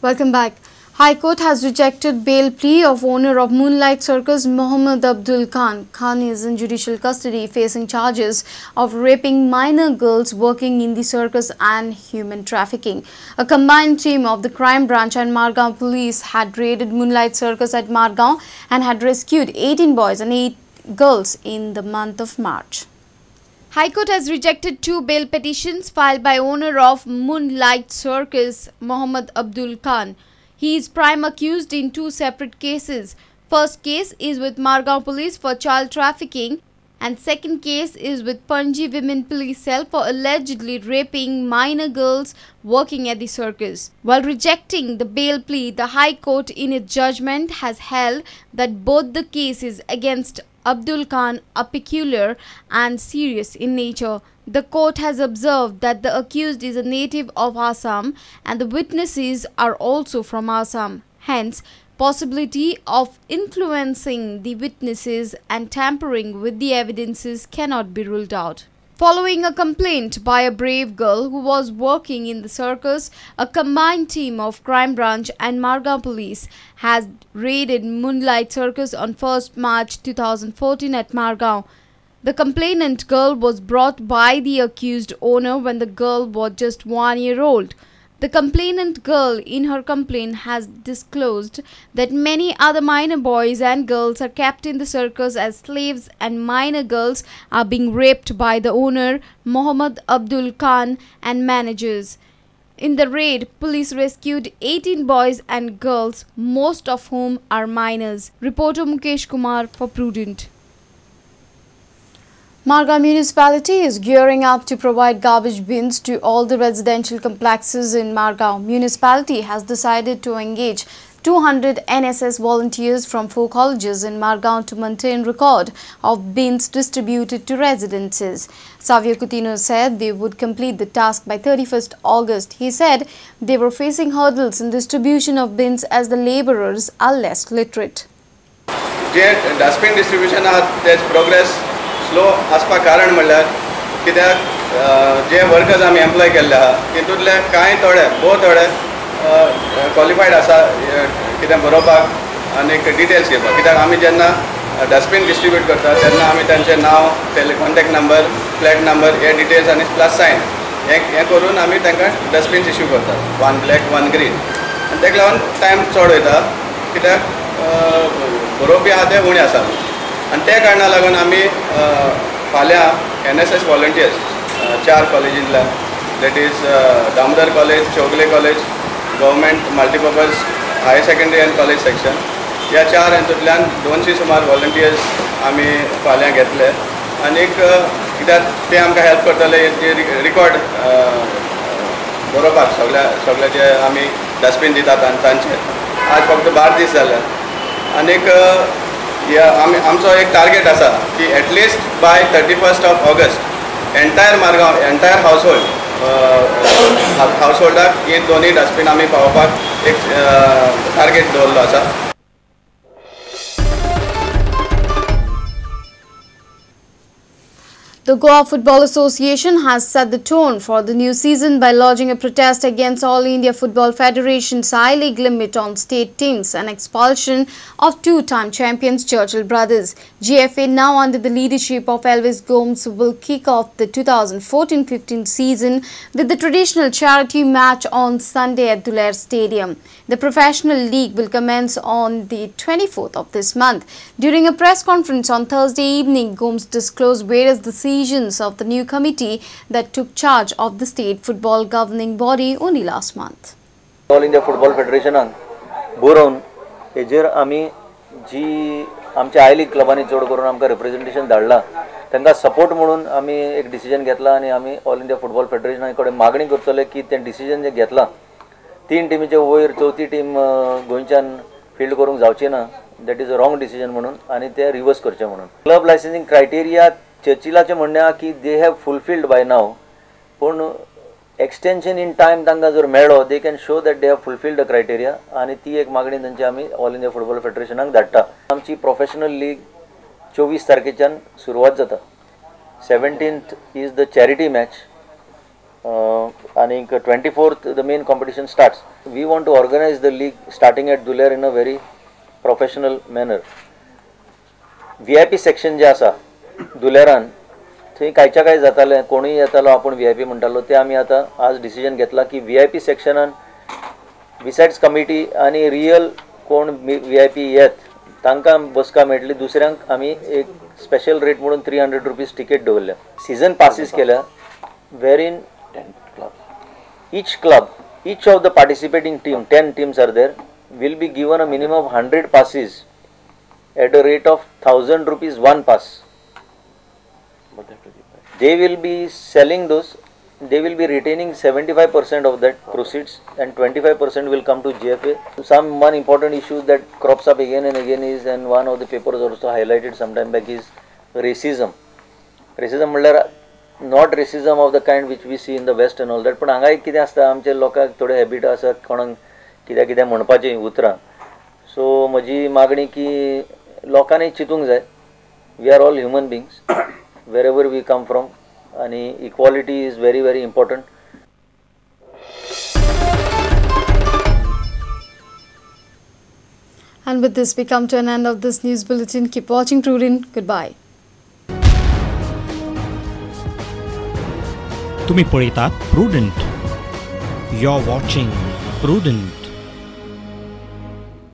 Welcome back. High Court has rejected bail plea of owner of Moonlight Circus Mohammed Abdul Khan. Khan is in judicial custody facing charges of raping minor girls working in the circus and human trafficking. A combined team of the crime branch and Margao police had raided Moonlight Circus at Margao and had rescued 18 boys and 8 girls in the month of March. High Court has rejected 2 bail petitions filed by owner of Moonlight Circus, Mohammed Abdul Khan. He is prime accused in 2 separate cases. First case is with Margao Police for child trafficking and second case is with Panji Women Police Cell for allegedly raping minor girls working at the circus. While rejecting the bail plea, the High Court in its judgment has held that both the cases against Abdul Khan are peculiar and serious in nature. The court has observed that the accused is a native of Assam and the witnesses are also from Assam. Hence, possibility of influencing the witnesses and tampering with the evidences cannot be ruled out. Following a complaint by a brave girl who was working in the circus, a combined team of crime branch and Margao police has raided Moonlight Circus on 1st March 2014 at Margao. The complainant girl was brought by the accused owner when the girl was just 1 year old. The complainant girl in her complaint has disclosed that many other minor boys and girls are kept in the circus as slaves and minor girls are being raped by the owner, Mohammed Abdul Khan, and managers. In the raid, police rescued 18 boys and girls, most of whom are minors. Reporter Mukesh Kumar for Prudent. Margao municipality is gearing up to provide garbage bins to all the residential complexes in Margao. Municipality has decided to engage 200 NSS volunteers from 4 colleges in Margao to maintain record of bins distributed to residences. Savio Coutinho said they would complete the task by 31st August. He said they were facing hurdles in distribution of bins as the laborers are less literate. Dustbin distribution has progress slow आसपा कारण म्हणल्यार कित्याक जे workers आमी employ केल्ले आहा तितूंतले कांय भोव थोडे क्वॉलिफायड आसा कितें बरोवपाक आनी डिटेल्स घेवपाक कित्याक आमी जेन्ना डस्टबीन डिस्ट्रीब्यूट करता तेन्ना आमी तांचें नांव कॉन्टॅक्ट नंबर फ्लॅट नंबर हे डिटेल्स आनी प्लस सायन हे करून आमी तांकां डस्टबीन्स इश्यू करतात 1 ब्लॅक 1 ग्रीन आनी ताका लागून टायम चड वयता कित्याक बरोवपी आहा ते उणे आसा आणि त्या कारणा लागून आमी फाल्यां NSS व्हॉलंटियर्स 4 कॉलेजींतल्यान that is Damodar college Chowgule college government multipurpose higher secondary and college section ह्या 4 हातूंतल्यान 200 सुमार व्हॉलंटियर्स आमी फाल्यां घेतले आनीक कित्याक ते आमकां हेल्प करतले जे रिकॉर्ड बरोवपाक सगळे जे आमी डस्टबीन दितात आनी तांचे आज फक्त 12 दीस जाले आनीक आमचो एक टार्गेट आसा की at least by 31st of August entire Margao entire हावसहोल्डाक ही दोनूय डस्टबीन आमी पावोवपाक एक टार्गेट दवरलो आसा. The Goa Football Association has set the tone for the new season by lodging a protest against All India Football Federation's high league limit on state teams and expulsion of 2-time champions Churchill Brothers. GFA, now under the leadership of Elvis Gomes, will kick off the 2014-15 season with the traditional charity match on Sunday at Dulair Stadium. The professional league will commence on the 24th of this month. During a press conference on Thursday evening, Gomes disclosed various decisions of the new committee that took charge of the state football governing body only last month. All India Football Federation बरोवन हेजेर आमी जी आमच्या आय league क्लबांनी चड करून आमकां representation धाडला तांकां support म्हणून आमी एक डिसिजन घेतला आनी आमी ऑल इंडिया फुटबॉल फेडरेशना कडेन मागणी करतले की तें डिसिजन जे घेतलां 3 टिमीचे वयर 4थी टीम गोंयच्यान फील्ड करूंक जावची ना that is a wrong decision म्हणून आनी ते रिवर्स करचे म्हणून क्लब लायसन्सिंग क्रायटेरिया चर्चिलाचे म्हणणें आहा की दे हॅव फुलफिल्ड बाय नाव पूण एक्सटेंशन इन टायम तांकां जर मेळ्ळो they can show that they have fulfilled the criteria आनी ती एक मागणी तांची आमी ऑल इंडिया फुटबॉल फेडरेशनाक धाडटा. आमची प्रोफेशनल लीग 24 तारखेच्यान सुरवात जाता. 17th is the charity match आनीक 24th the main competition starts. we want to organize the league starting at Duler in a very professional manner. VIP section जे आसा दुलेरान थंय कांयच्या काय जातालें, कोणूय येतालो आपूण VIP म्हणटालो, ते आमी आतां आज डिसिजन घेतला की VIP सेक्शनान बिसायड्स कमिटी आनी रियल कोण VIP येत तांकां बसका मेळटली. दुसऱ्यांक आमी एक स्पेशल रेट म्हणून 300 रुपीज टिकेट दवरल्या. सीझन पासीस केल्या wherein each club, each of the participating team, 10 teams are there, will be given a minimum of 100 passes at a rate of 1000 rupees one pass. They will be selling those, they will be retaining 75% of that proceeds and 25% will come to GFA. One important issue that crops up again and again is, and one of the papers also highlighted some time back, is racism. Racism not racism of the kind which we see in the West and all that, पण हांगा एक कितें आसता, आमचे लोकांक थोडे habit आसा कोणाक कित्याक कितें म्हणपाची उतरां. सो म्हजी मागणी की लोकांनी चिंतूंक जाय, we are all human beings wherever we come from, आनी equality is very very important. And with this, we come to an end of this news bulletin. Keep watching Prudent. Goodbye. तुम्ही पळयतात Prudent. You're watching Prudent.